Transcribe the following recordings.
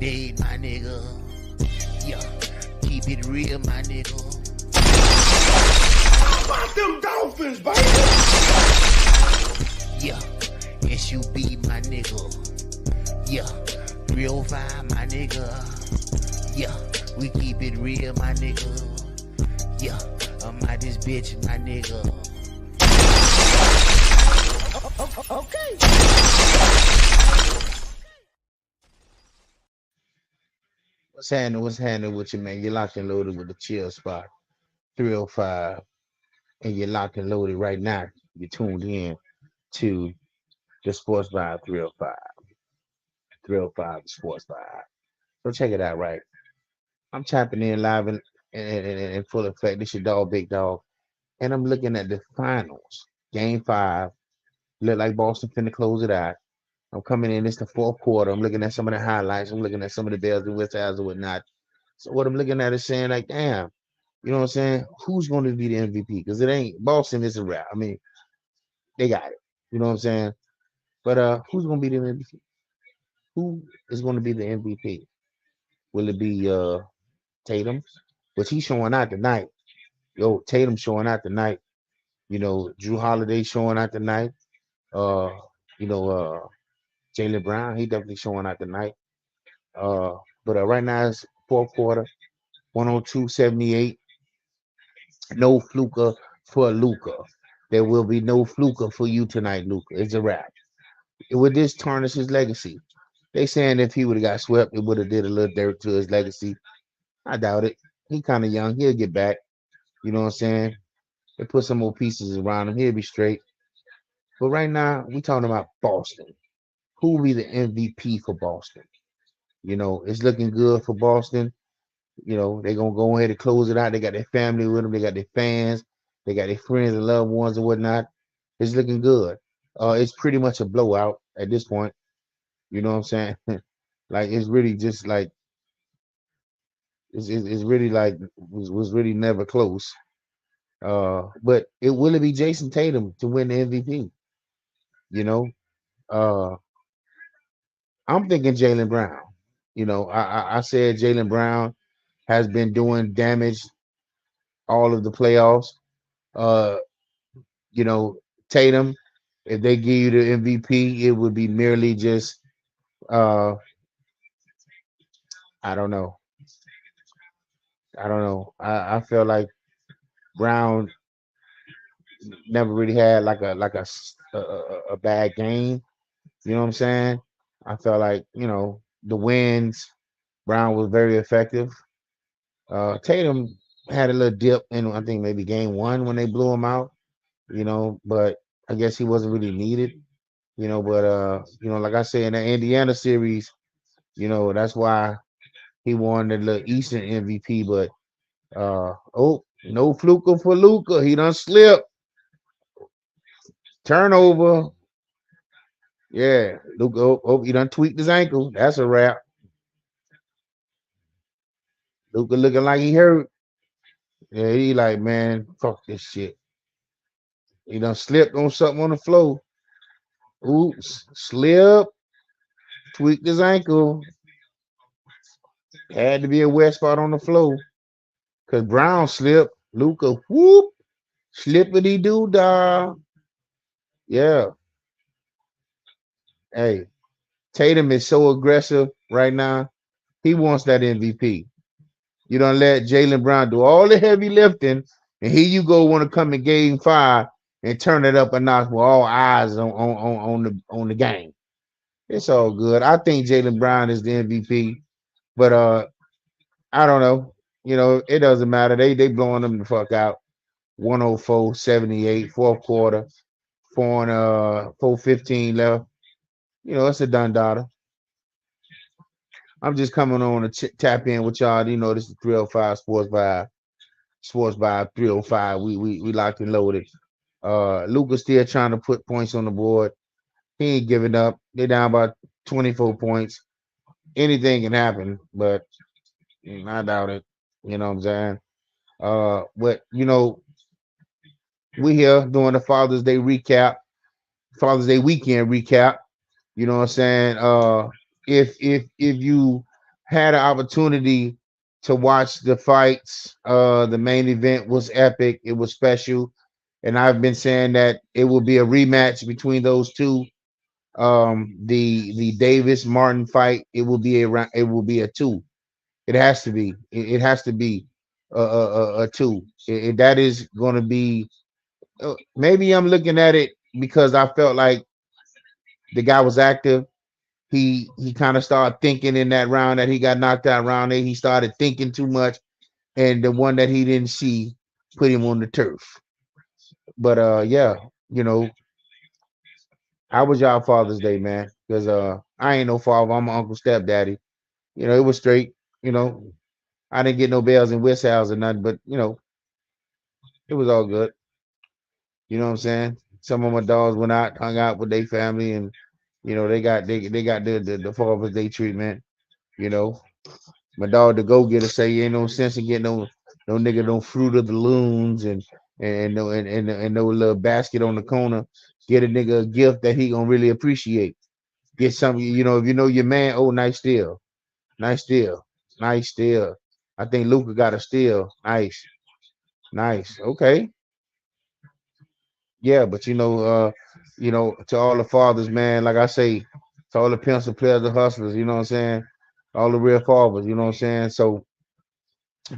Dade, my nigga. Yeah, keep it real, my nigga. How about them Dolphins, baby? Yeah, SUB, my nigga. Yeah, 305, my nigga. Yeah, we keep it real, my nigga. Yeah, I'm out this bitch, my nigga. Okay. What's happening with you, man? You're locked and loaded with the chill spot, 305, and you're locked and loaded right now. You're tuned in to the Sports Vibe 305. 305 Sports Vibe. So check it out, right? I'm tapping in live in full effect. This your dog, Big Dog. And I'm looking at the finals. Game 5. Look like Boston finna close it out. I'm coming in. It's the fourth quarter. I'm looking at some of the highlights. I'm looking at some of the bells and whistles and whatnot. So what I'm looking at is saying, like, damn, you know what I'm saying? Who's going to be the MVP? Because it ain't Boston is a wrap. I mean, they got it. You know what I'm saying? But who's going to be the MVP? Who is going to be the MVP? Will it be Tatum? Which he's showing out tonight. Yo, Tatum showing out tonight. You know, Drew Holiday showing out tonight. Uh, you know, Jaylen Brown, he definitely showing out tonight. But right now it's fourth quarter, 102-78. No fluker for Luca. There will be no fluker for you tonight, Luca. It's a wrap. Would this tarnish his legacy? They saying if he would have got swept, it would have did a little dirt to his legacy. I doubt it. He kind of young. He'll get back. You know what I'm saying? They put some more pieces around him. He'll be straight. But right now, we talking about Boston. Who will be the MVP for Boston? You know, it's looking good for Boston. You know, they're going to go ahead and close it out. They got their family with them. They got their fans. They got their friends and loved ones and whatnot. It's looking good. It's pretty much a blowout at this point. You know what I'm saying? Like, it's really just like, it's really like, was really never close. But will it be Jason Tatum to win the MVP? You know, uh, I'm thinking Jaylen Brown. You know, I said Jaylen Brown has been doing damage all of the playoffs. Uh, you know, Tatum, if they give you the MVP, it would be merely just uh I don't know. I don't know. I feel like Brown never really had like a bad game. You know what I'm saying? I felt like, you know, the wins, Brown was very effective. Tatum had a little dip in I think maybe game 1 when they blew him out, you know, but I guess he wasn't really needed, you know, but you know, like I say in the Indiana series, you know, that's why he won the little Eastern MVP, but no fluker for Luca. He done slipped. Turnover. Yeah. Luca, he done tweaked his ankle. That's a wrap. Luca looking like he hurt. Yeah, he like, man, fuck this shit. He done slipped on something on the floor. Oops, slip, tweaked his ankle. Had to be a wet spot on the floor. Cause Brown slipped. Luca, whoop, slippity doo dah. Yeah. Hey, Tatum is so aggressive right now. He wants that MVP. You don't let Jaylen Brown do all the heavy lifting, and here you go want to come in game 5 and turn it up a notch with all eyes on the game. It's all good. I think Jaylen Brown is the MVP, but I don't know. You know, it doesn't matter. They blowing them the fuck out. 104-78, fourth quarter, 4:15 left. You know, it's a done daughter. I'm just coming on to tap in with y'all. You know, this is 305 Sports Vibe 305. We locked and loaded. Luca's still trying to put points on the board. He ain't giving up. They're down about 24 points. Anything can happen, but I doubt it. You know what I'm saying? But you know, we here doing the Father's Day recap, Father's Day weekend recap. You know what I'm saying? If you had an opportunity to watch the fights. The main event was epic. It was special, and I've been saying that it will be a rematch between those two. The Davis Martin fight. It will be a it will be a two. It has to be. It has to be a two. That is going to be. Maybe I'm looking at it because I felt like the guy was active. He kind of started thinking in that round that he got knocked out round eight. He started thinking too much, and the one that he didn't see put him on the turf. But yeah, you know, how was y'all Father's Day, man? Because I ain't no father. I'm my uncle stepdaddy. You know, it was straight. You know, I didn't get no bells and whistles or nothing, but you know, it was all good. You know what I'm saying? Some of my dogs went out, hung out with their family, and you know, they got the Father's Day treatment. You know, my dog, the go getter, say ain't no sense in getting no nigga no fruit of the loons and no little basket on the corner. Get a nigga a gift that he gonna really appreciate. Get something, you know, if you know your man, oh nice deal. Nice deal. Nice deal. I think Luca got a steal. Nice. Nice. Okay. Yeah, but you know, to all the fathers, man, like I say, to all the pencil players, the hustlers, you know what I'm saying? All the real fathers, you know what I'm saying? So,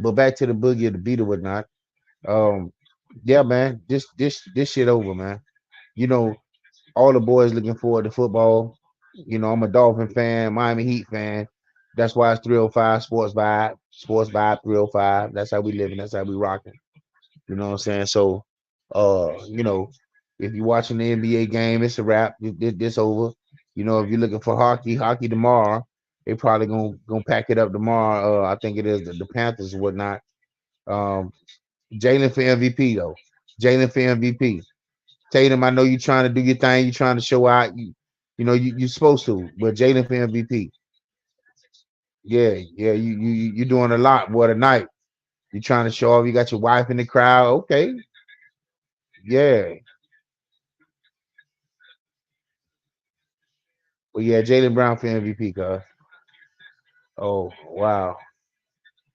but back to the boogie or the beat or whatnot. Um, yeah, man, this shit over, man. You know, all the boys looking forward to football. You know, I'm a Dolphin fan, Miami Heat fan. That's why it's 305 Sports Vibe 305. That's how we living. That's how we rocking. You know what I'm saying? So, you know, if you're watching the NBA game, it's a wrap. This over. You know, if you're looking for hockey tomorrow, they probably gonna pack it up tomorrow. I think it is the Panthers and whatnot. Um, Jalen for MVP though. Jalen for MVP. Tatum, I know you're trying to do your thing. You're trying to show out. You know you're supposed to, but Jalen for MVP. Yeah, yeah, you're doing a lot. Boy, tonight you're trying to show off. You got your wife in the crowd. Okay, yeah. Well, yeah, Jalen Brown for MVP, cuz. Oh, wow.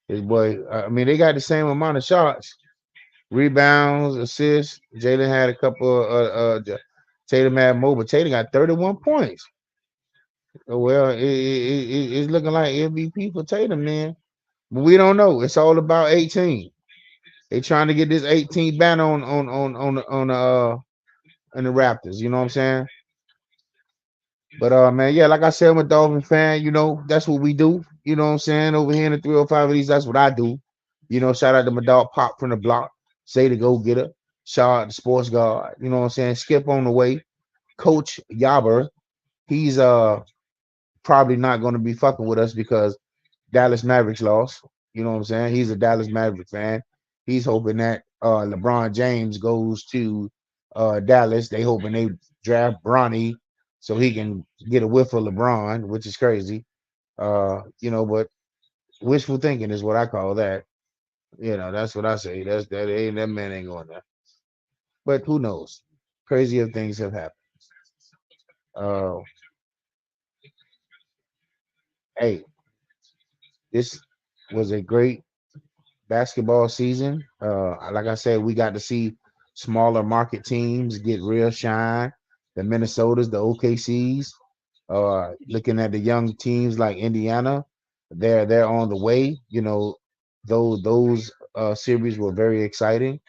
His boy, I mean, they got the same amount of shots, rebounds, assists. Jalen had a couple Tatum had more, but Tatum got 31 points. Oh, well, it's looking like MVP for Tatum, man. But we don't know. It's all about 18. They trying to get this 18 banner on the Raptors. You know what I'm saying? But man, yeah, like I said, I'm a Dolphin fan. You know, that's what we do. You know what I'm saying? Over here in the 305 of these, that's what I do. You know, shout out to my dog Pop from the block. Say the go getter. Shout out to Sports Guard. You know what I'm saying? Skip on the way. Coach Yabber. He's probably not going to be fucking with us because Dallas Mavericks lost. You know what I'm saying? He's a Dallas Maverick fan. He's hoping that LeBron James goes to Dallas. They hoping they draft Bronny so he can get a whiff of LeBron, which is crazy. You know, but wishful thinking is what I call that. You know, that's what I say. That man ain't going there. But who knows? Crazier things have happened. Uh, hey, this was a great basketball season. Like I said, we got to see smaller market teams get real shine. The Minnesotas, the OKCs. Looking at the young teams like Indiana, they're on the way. You know, those series were very exciting.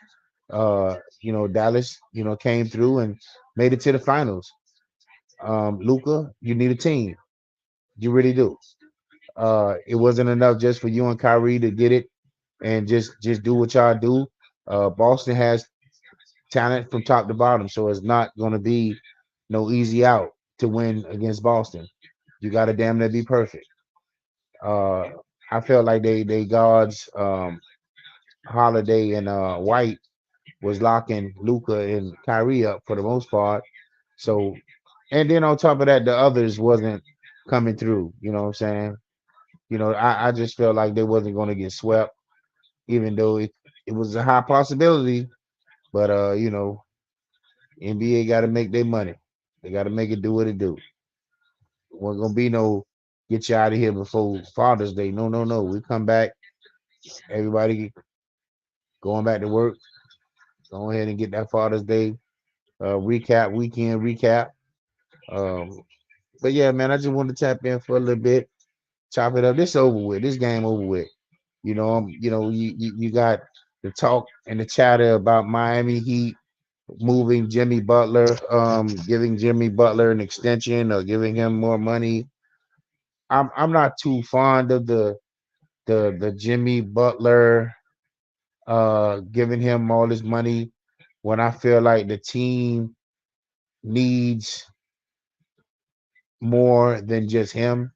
You know, Dallas, you know, came through and made it to the finals. Luca, you need a team. You really do. It wasn't enough just for you and Kyrie to get it and just do what y'all do. Boston has talent from top to bottom, so it's not going to be no easy out to win against Boston. You got to damn near be perfect. Uh, I felt like they guards Holiday and White was locking Luca and Kyrie up for the most part. So, and then on top of that, the others wasn't coming through. You know what I'm saying? You know, I just felt like they wasn't going to get swept, even though it was a high possibility. But you know, NBA got to make their money. They got to make it do what it do. Wasn't gonna be no get you out of here before Father's Day. No, no, no. We come back, everybody going back to work. Go ahead and get that Father's Day recap, weekend recap. Um, but yeah, man, I just wanted to tap in for a little bit, chop it up. This over with. This game over with. You got the talk and the chatter about Miami Heat moving Jimmy Butler, giving Jimmy Butler an extension or giving him more money. I'm not too fond of the Jimmy Butler giving him all this money when I feel like the team needs more than just him.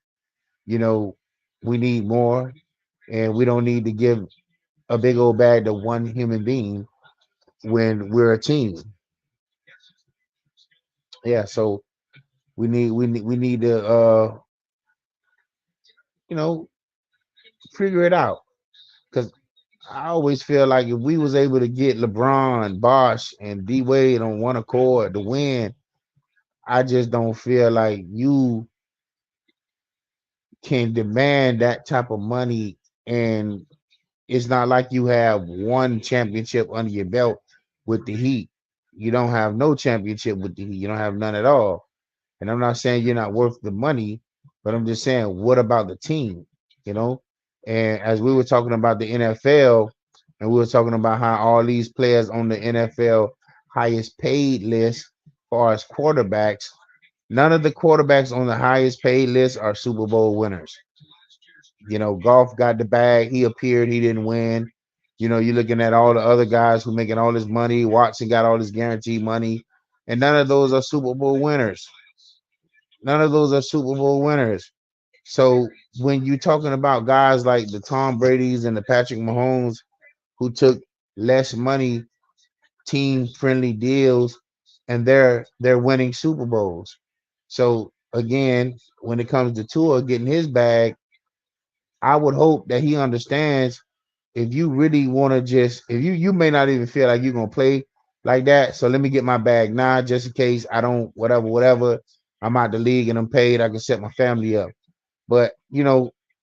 You know, we need more, and we don't need to give a big old bag to one human being when we're a team. Yeah, so we need to you know figure it out, because I always feel like if we was able to get LeBron, Bosh, and D Wade on one accord to win, I just don't feel like you can demand that type of money. And it's not like you have one championship under your belt with the Heat. You don't have no championship with the Heat. You don't have none at all. And I'm not saying you're not worth the money, but I'm just saying, what about the team? You know? And as we were talking about the NFL, and we were talking about how all these players on the NFL highest paid list, as far as quarterbacks, none of the quarterbacks on the highest paid list are Super Bowl winners. Golf got the bag. He appeared. He didn't win. You're looking at all the other guys who making all this money. Watson got all this guaranteed money, and none of those are Super Bowl winners. None of those are Super Bowl winners. So when you're talking about guys like the Tom Brady's and the Patrick Mahomes who took less money, team friendly deals, and they're winning Super Bowls. So again, when it comes to Tua getting his bag, I would hope that he understands, if you really want to just, if you may not even feel like you're gonna play like that. So let me get my bag now, just in case I don't, whatever. I'm out the league and I'm paid. I can set my family up. But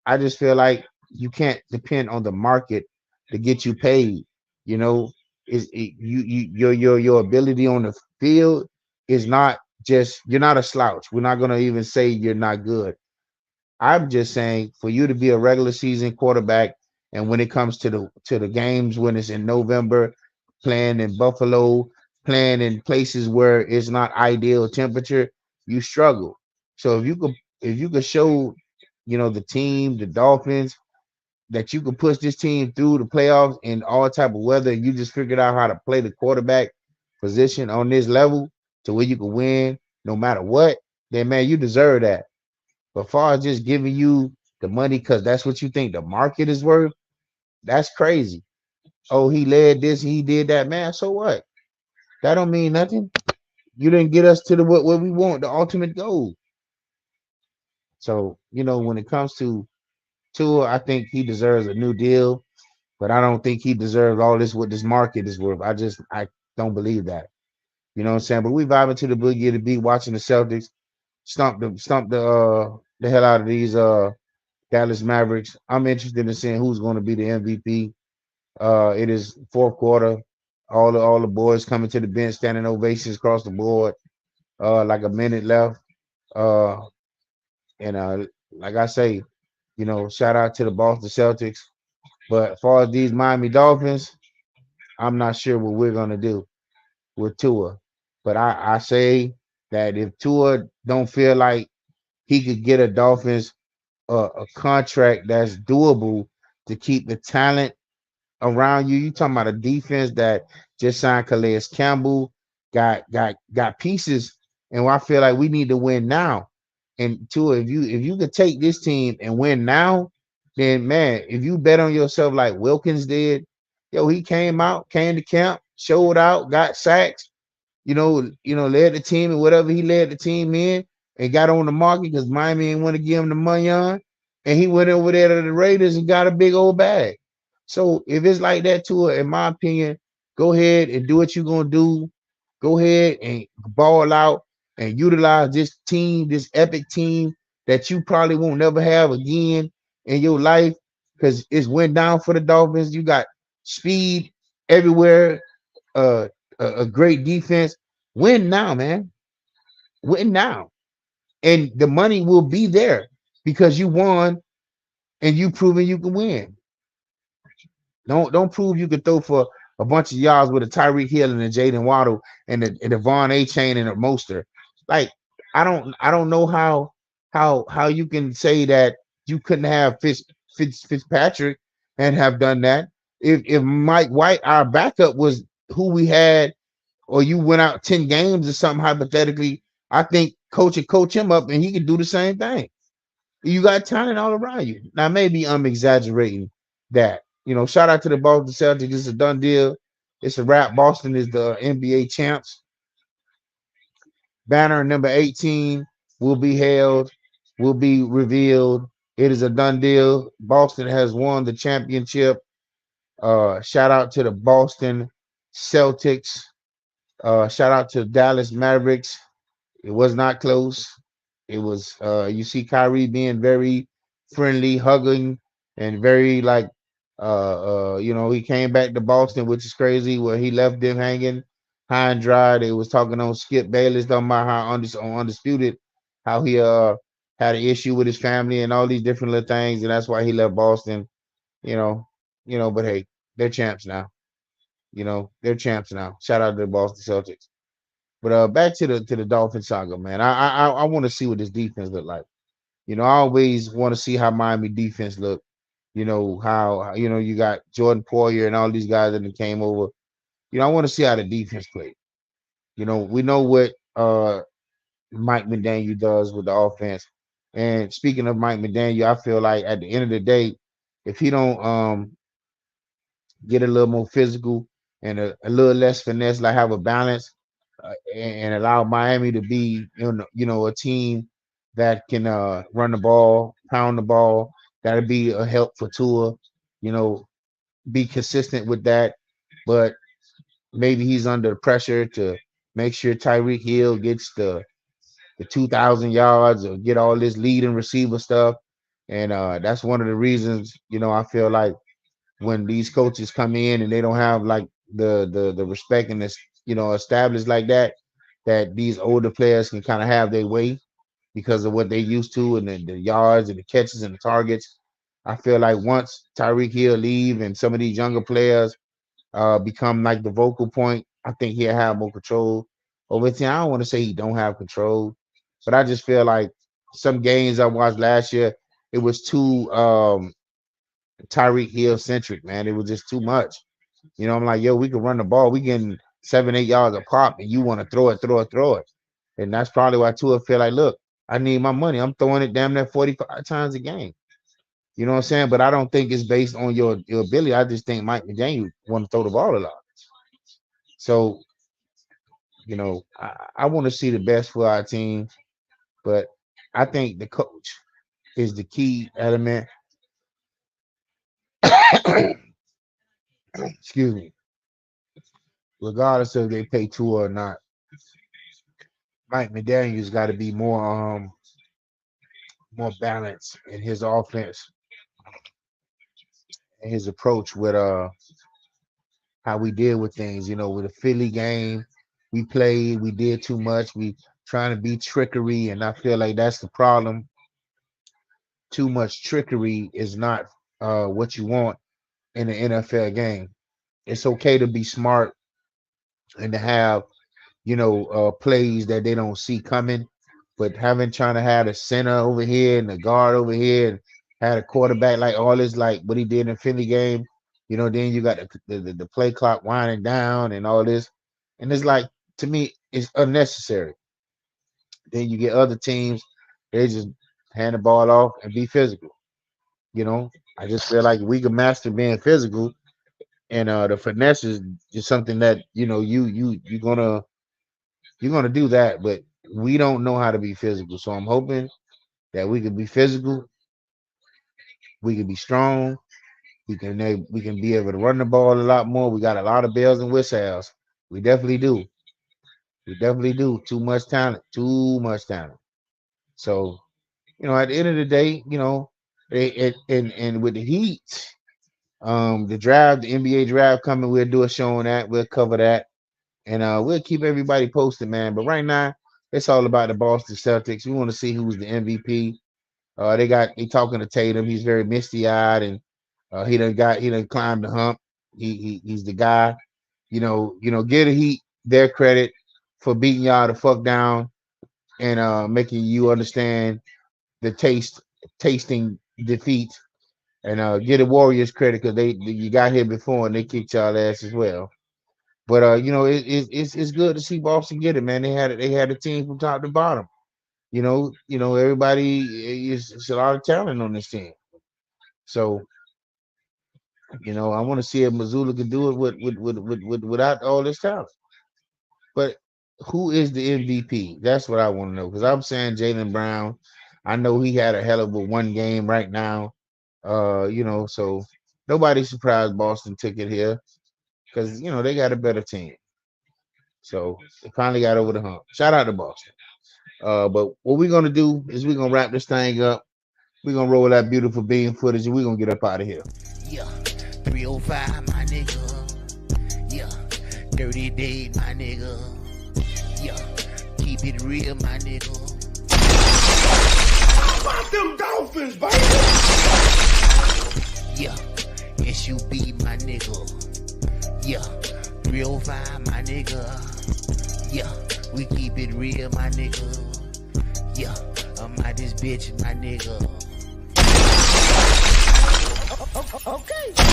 I just feel like you can't depend on the market to get you paid. You know, your ability on the field is not just, you're not a slouch. We're not gonna even say you're not good. I'm just saying, for you to be a regular season quarterback, and when it comes to the games, when it's in November, playing in Buffalo, playing in places where it's not ideal temperature, you struggle. So if you could show, the team, the Dolphins, that you could push this team through the playoffs in all type of weather, and you just figured out how to play the quarterback position on this level to where you can win no matter what, then man, you deserve that. But far as just giving you the money because that's what you think the market is worth, that's crazy. Oh, he led this, he did that, man. So what? That don't mean nothing. You didn't get us to the what we want, the ultimate goal. So, when it comes to Tua, I think he deserves a new deal, but I don't think he deserves all this what this market is worth. I don't believe that. You know what I'm saying? But we vibing to the boogie of the beat, watching the Celtics stomp the hell out of these Dallas Mavericks. I'm interested in seeing who's going to be the MVP. It is fourth quarter. All the boys coming to the bench, standing ovations across the board. Like a minute left. Uh, and like I say, shout out to the Boston Celtics. But as far as these Miami Dolphins, I'm not sure what we're gonna do with Tua. But I say that if Tua don't feel like he could get a Dolphins a contract that's doable to keep the talent around you. You talking about a defense that just signed Calais Campbell, got pieces, and I feel like we need to win now. And two, if you could take this team and win now, then man, if you bet on yourself like Wilkins did, yo, he came to camp, showed out, got sacks, led the team and whatever he led the team in, and got on the market because Miami didn't want to give him the money on, and he went over there to the Raiders and got a big old bag. So if it's like that to her, in my opinion, go ahead and do what you're gonna do. Go ahead and ball out and utilize this team, this epic team that you probably won't never have again in your life because it's went down for the Dolphins. You got speed everywhere, uh, a great defense. Win now, man. Win now, and the money will be there because you won and you proven you can win. Don't prove you can throw for a bunch of yards with a Tyreek Hill and a Jaden Waddle and a Vaughn A Chain and a Moster. Like I don't know how you can say that you couldn't have Fitzpatrick and have done that. If Mike White, our backup, was who we had, or you went out 10 games or something hypothetically, I think coach would coach him up and he could do the same thing. You got talent all around you. Now, maybe I'm exaggerating that. Shout out to the Boston Celtics. It's a done deal. It's a wrap. Boston is the NBA champs. Banner number 18 will be held, will be revealed. It is a done deal. Boston has won the championship. Shout out to the Boston Celtics. Shout out to Dallas Mavericks. It was not close. It was you see Kyrie being very friendly, hugging, and very like he came back to Boston, which is crazy, where he left them hanging high and dry. They was talking on Skip Bayless talking about how on Undisputed, how he had an issue with his family and all these different little things, and that's why he left Boston, you know, but hey, they're champs now. They're champs now. Shout out to the Boston Celtics. But back to the Dolphin saga, man. I want to see what this defense look like. I always want to see how Miami defense look. How you got Jordan Poyer and all these guys that came over. I want to see how the defense play. We know what Mike McDaniel does with the offense. And speaking of Mike McDaniel, I feel like at the end of the day, if he don't get a little more physical and a little less finesse, like have a balance, and allow Miami to be, a team that can run the ball, pound the ball. That'll be a help for Tua. You know, be consistent with that. But maybe he's under pressure to make sure Tyreek Hill gets the 2,000 yards or get all this lead and receiver stuff. And that's one of the reasons, I feel like when these coaches come in and they don't have like the respect and this, established like that, that these older players can kind of have their way because of what they used to and the yards and the catches and the targets. I feel like once Tyreek Hill leave and some of these younger players become like the vocal point, I think he'll have more control over the team. I don't want to say he don't have control, but I just feel like some games I watched last year, it was too Tyreek Hill centric, man. It was just too much. I'm like, yo, we can run the ball. We getting 7, 8 yards a pop, and you want to throw it, throw it, throw it. And that's probably why Tua feel like, look, I need my money. I'm throwing it damn near 45 times a game. You know what I'm saying? But I don't think it's based on your ability. I just think Mike McDaniel want to throw the ball a lot. So, I want to see the best for our team, but I think the coach is the key element. Excuse me. Regardless of they pay Tua or not, Mike McDaniel's got to be more balanced in his offense and his approach with how we deal with things. With the Philly game, we did too much. We trying to be trickery, and I feel like that's the problem. Too much trickery is not what you want in the NFL game. It's okay to be smart and to have plays that they don't see coming, but having trying to have a center over here and the guard over here and had a quarterback like all this, like what he did in the Philly game, then you got the play clock winding down and all this, and it's like, to me, it's unnecessary. Then you get other teams, they just hand the ball off and be physical. You know, I just feel like we can master being physical, and the finesse is just something that you're gonna do that, but we don't know how to be physical. So I'm hoping that we can be physical, we can be strong, we can be able to run the ball a lot more. We got a lot of bells and whistles. We definitely do. We definitely do. Too much talent. Too much talent. So at the end of the day, and with the Heat, the draft, the NBA draft coming, we'll do a show on that. We'll cover that, and we'll keep everybody posted, man. But right now, it's all about the Boston Celtics. We want to see who's the MVP. They talking to Tatum. He's very misty eyed, and he done climbed the hump. He's the guy. Give the Heat their credit for beating y'all the fuck down and making you understand the tasting defeat, and give the Warriors credit because you got here before and they kicked y'all ass as well. But it's good to see Boston get it, man. They had a team from top to bottom. Everybody it's a lot of talent on this team. So I want to see if Missoula can do it without all this talent. But who is the MVP? That's what I want to know. Because I'm saying Jaylen Brown. I know he had a hell of a one game right now. So nobody's surprised Boston took it here because they got a better team. So they finally got over the hump. Shout out to Boston. But what we're gonna do is we're gonna wrap this thing up. We're gonna roll that beautiful beam footage and we're gonna get up out of here. Yeah, 305, my nigga. Yeah, dirty day, my nigga. Yeah, keep it real, my nigga. How about them Dolphins, baby? Yeah, SUB, my nigga. Yeah, 305, my nigga. Yeah, we keep it real, my nigga. Yeah, I'm out this bitch, my nigga. Okay.